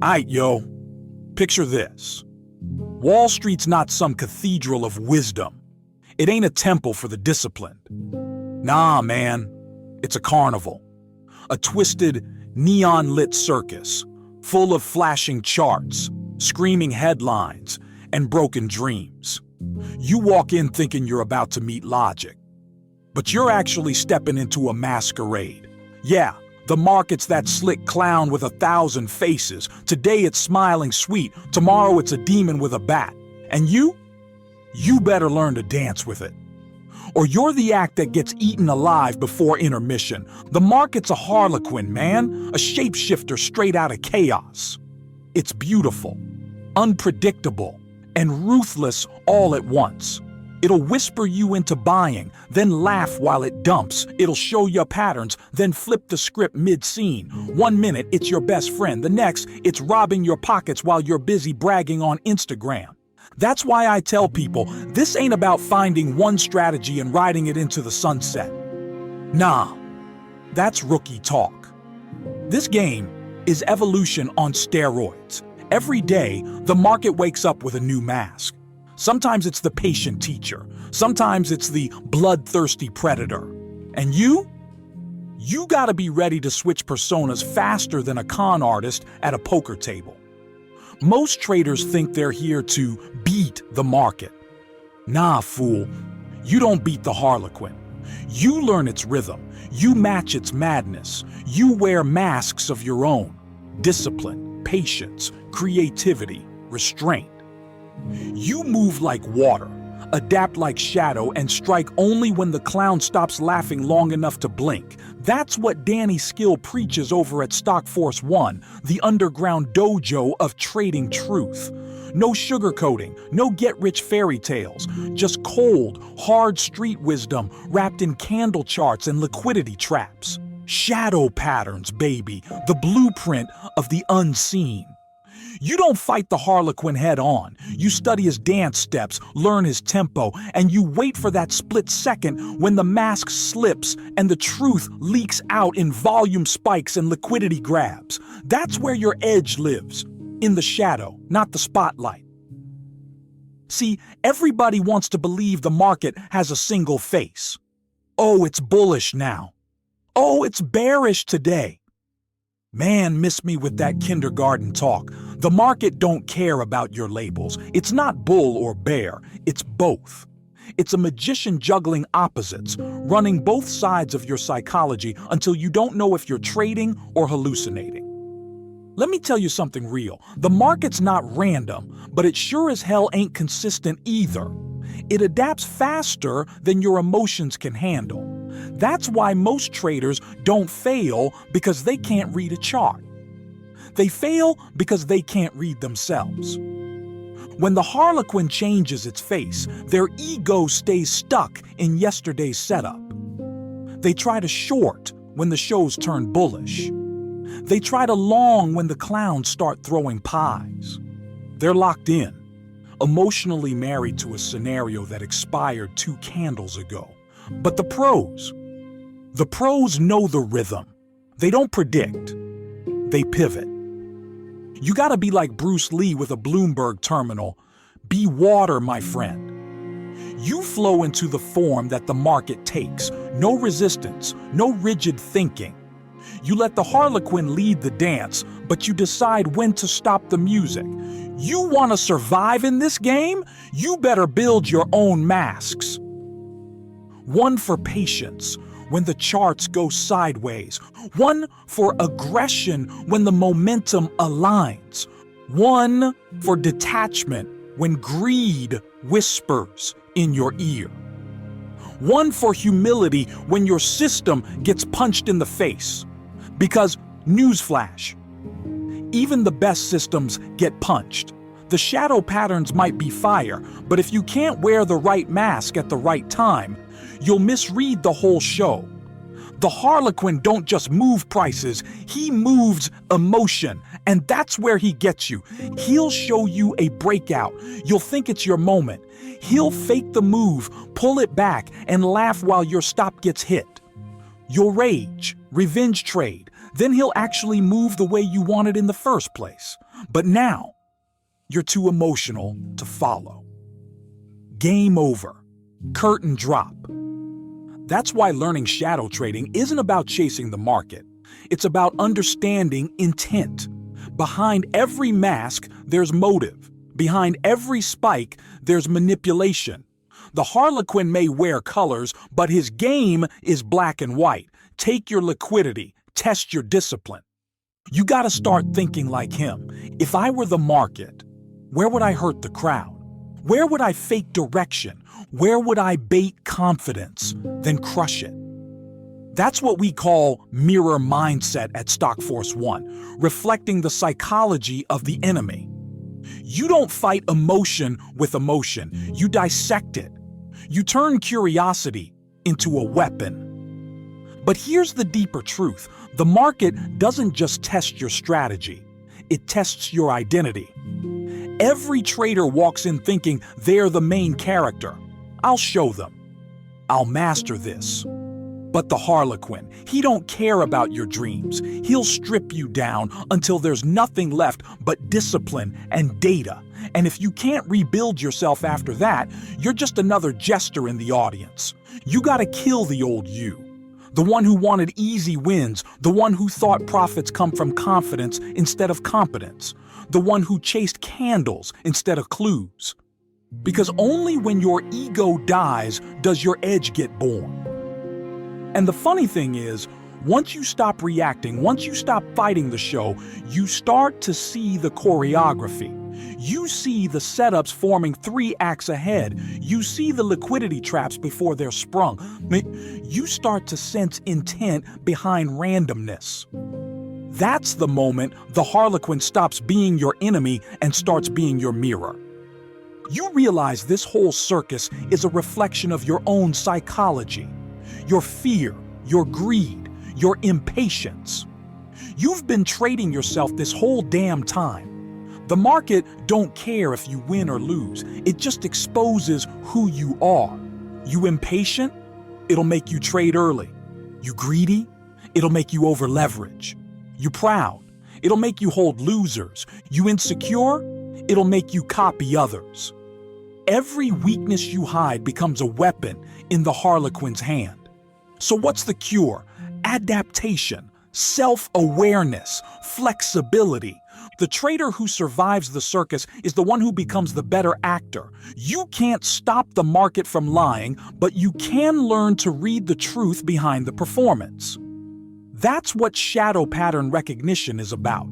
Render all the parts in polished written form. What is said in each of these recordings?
Aight, yo. Picture this. Wall Street's not some cathedral of wisdom. It ain't a temple for the disciplined. Nah, man. It's a carnival. A twisted, neon-lit circus, full of flashing charts, screaming headlines, and broken dreams. You walk in thinking you're about to meet logic. But you're actually stepping into a masquerade. Yeah, the market's that slick clown with 1,000 faces. Today it's smiling sweet, tomorrow it's a demon with a bat. And you better learn to dance with it. Or you're the act that gets eaten alive before intermission. The market's a harlequin, man, a shapeshifter straight out of chaos. It's beautiful, unpredictable, and ruthless all at once. It'll whisper you into buying, then laugh while it dumps. It'll show you patterns, then flip the script mid-scene. 1 minute, it's your best friend. The next, it's robbing your pockets while you're busy bragging on Instagram. That's why I tell people, this ain't about finding one strategy and riding it into the sunset. Nah, that's rookie talk. This game is evolution on steroids. Every day, the market wakes up with a new mask. Sometimes it's the patient teacher. Sometimes it's the bloodthirsty predator. And you gotta be ready to switch personas faster than a con artist at a poker table. Most traders think they're here to beat the market. Nah, fool. You don't beat the harlequin. You learn its rhythm. You match its madness. You wear masks of your own. Discipline, patience, creativity, restraint. You move like water, adapt like shadow, and strike only when the clown stops laughing long enough to blink. That's what Danny Skill preaches over at Stockforce One, the underground dojo of trading truth. No sugarcoating, no get-rich fairy tales, just cold, hard street wisdom wrapped in candle charts and liquidity traps. Shadow patterns, baby, the blueprint of the unseen. You don't fight the harlequin head on. You study his dance steps, learn his tempo, and you wait for that split second when the mask slips and the truth leaks out in volume spikes and liquidity grabs. That's where your edge lives, in the shadow, not the spotlight. See, everybody wants to believe the market has a single face. Oh, it's bullish now. Oh, it's bearish today. Man, miss me with that kindergarten talk. The market don't care about your labels. It's not bull or bear, it's both. It's a magician juggling opposites, running both sides of your psychology until you don't know if you're trading or hallucinating. Let me tell you something real. The market's not random, but it sure as hell ain't consistent either. It adapts faster than your emotions can handle. That's why most traders don't fail because they can't read a chart. They fail because they can't read themselves. When the harlequin changes its face, their ego stays stuck in yesterday's setup. They try to short when the shows turn bullish. They try to long when the clowns start throwing pies. They're locked in, emotionally married to a scenario that expired 2 candles ago. But the pros know the rhythm. They don't predict, they pivot. You gotta be like Bruce Lee with a Bloomberg terminal. Be water, my friend. You flow into the form that the market takes. No resistance, no rigid thinking. You let the harlequin lead the dance, but you decide when to stop the music. You want to survive in this game? You better build your own masks. One for patience when the charts go sideways. One for aggression when the momentum aligns. One for detachment when greed whispers in your ear. One for humility when your system gets punched in the face. Because, newsflash, even the best systems get punched. The shadow patterns might be fire, but if you can't wear the right mask at the right time, you'll misread the whole show. The harlequin don't just move prices, he moves emotion, and that's where he gets you. He'll show you a breakout. You'll think it's your moment. He'll fake the move, pull it back, and laugh while your stop gets hit. You'll rage, revenge trade, then he'll actually move the way you wanted in the first place. But now, you're too emotional to follow. Game over. Curtain drop. That's why learning shadow trading isn't about chasing the market. It's about understanding intent. Behind every mask, there's motive. Behind every spike, there's manipulation. The Harlequin may wear colors, but his game is black and white. Take your liquidity. Test your discipline. You gotta start thinking like him. If I were the market, where would I hurt the crowd? Where would I fake direction? Where would I bait confidence, then crush it? That's what we call mirror mindset at Stockforce One, reflecting the psychology of the enemy. You don't fight emotion with emotion, you dissect it. You turn curiosity into a weapon. But here's the deeper truth. The market doesn't just test your strategy, it tests your identity. Every trader walks in thinking they're the main character. I'll show them. I'll master this. But the Harlequin, he don't care about your dreams. He'll strip you down until there's nothing left but discipline and data. And if you can't rebuild yourself after that, you're just another jester in the audience. You gotta kill the old you. The one who wanted easy wins, the one who thought profits come from confidence instead of competence, the one who chased candles instead of clues. Because only when your ego dies does your edge get born. And the funny thing is, once you stop reacting, once you stop fighting the show, you start to see the choreography. You see the setups forming 3 acts ahead. You see the liquidity traps before they're sprung. You start to sense intent behind randomness. That's the moment the Harlequin stops being your enemy and starts being your mirror. You realize this whole circus is a reflection of your own psychology, your fear, your greed, your impatience. You've been trading yourself this whole damn time. The market don't care if you win or lose. It just exposes who you are. You impatient? It'll make you trade early. You greedy? It'll make you over-leverage. You proud? It'll make you hold losers. You insecure? It'll make you copy others. Every weakness you hide becomes a weapon in the Harlequin's hand. So what's the cure? Adaptation, self-awareness, flexibility. The trader who survives the circus is the one who becomes the better actor. You can't stop the market from lying, but you can learn to read the truth behind the performance. That's what shadow pattern recognition is about.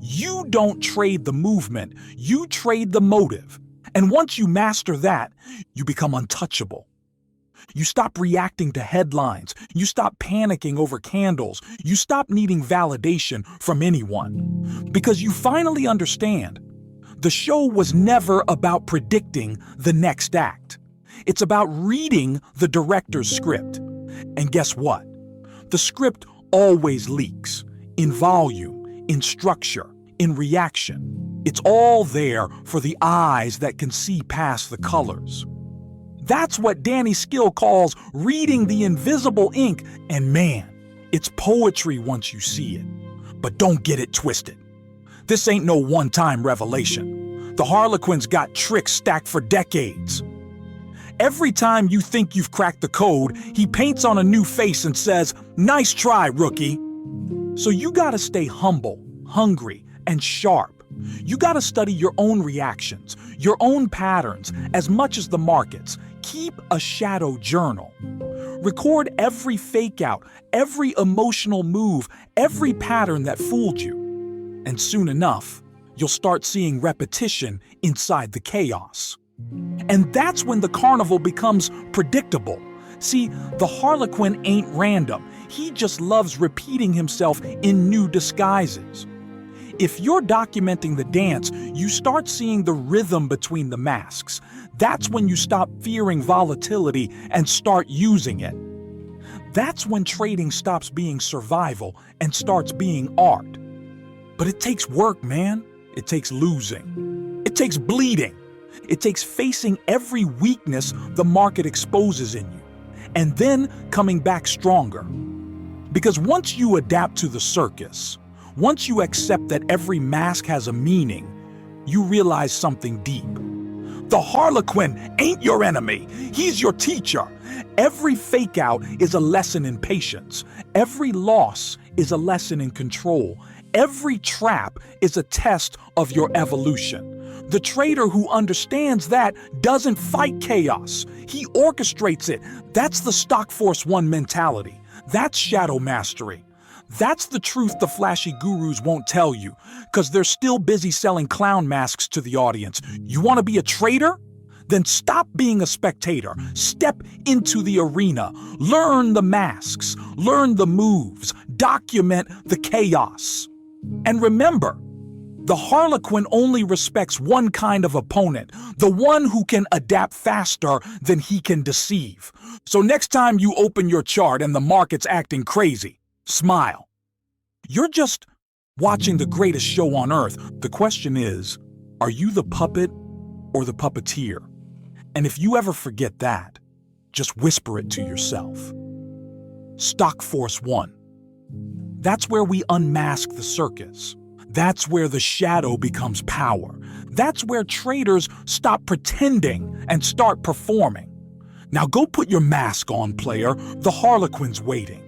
You don't trade the movement, you trade the motive. And once you master that, you become untouchable. You stop reacting to headlines. You stop panicking over candles. You stop needing validation from anyone. Because you finally understand, the show was never about predicting the next act. It's about reading the director's script. And guess what? The script always leaks. In volume, in structure, in reaction. It's all there for the eyes that can see past the colors. That's what Danny Skill calls reading the invisible ink, and man, it's poetry once you see it. But don't get it twisted. This ain't no one-time revelation. The Harlequin's got tricks stacked for decades. Every time you think you've cracked the code, he paints on a new face and says, "Nice try, rookie." So you gotta stay humble, hungry, and sharp. You gotta study your own reactions, your own patterns, as much as the markets. Keep a shadow journal. Record every fake out, every emotional move, every pattern that fooled you. And soon enough, you'll start seeing repetition inside the chaos. And that's when the carnival becomes predictable. See, the Harlequin ain't random. He just loves repeating himself in new disguises. If you're documenting the dance, you start seeing the rhythm between the masks. That's when you stop fearing volatility and start using it. That's when trading stops being survival and starts being art. But it takes work, man. It takes losing. It takes bleeding. It takes facing every weakness the market exposes in you, and then coming back stronger. Because once you adapt to the circus, Once you accept that every mask has a meaning, you realize something deep. The Harlequin ain't your enemy. He's your teacher. Every fake-out is a lesson in patience. Every loss is a lesson in control. Every trap is a test of your evolution. The trader who understands that doesn't fight chaos. He orchestrates it. That's the Stock Force 1 mentality. That's shadow mastery. That's the truth the flashy gurus won't tell you, because they're still busy selling clown masks to the audience. You want to be a trader? Then stop being a spectator. Step into the arena. Learn the masks. Learn the moves. Document the chaos. And remember, the Harlequin only respects one kind of opponent, the one who can adapt faster than he can deceive. So next time you open your chart and the market's acting crazy, smile. You're just watching the greatest show on earth. The question is, are you the puppet or the puppeteer? And if you ever forget that, just whisper it to yourself. Stock Force 1. That's where we unmask the circus. That's where the shadow becomes power. That's where traders stop pretending and start performing. Now go put your mask on, player. The Harlequin's waiting.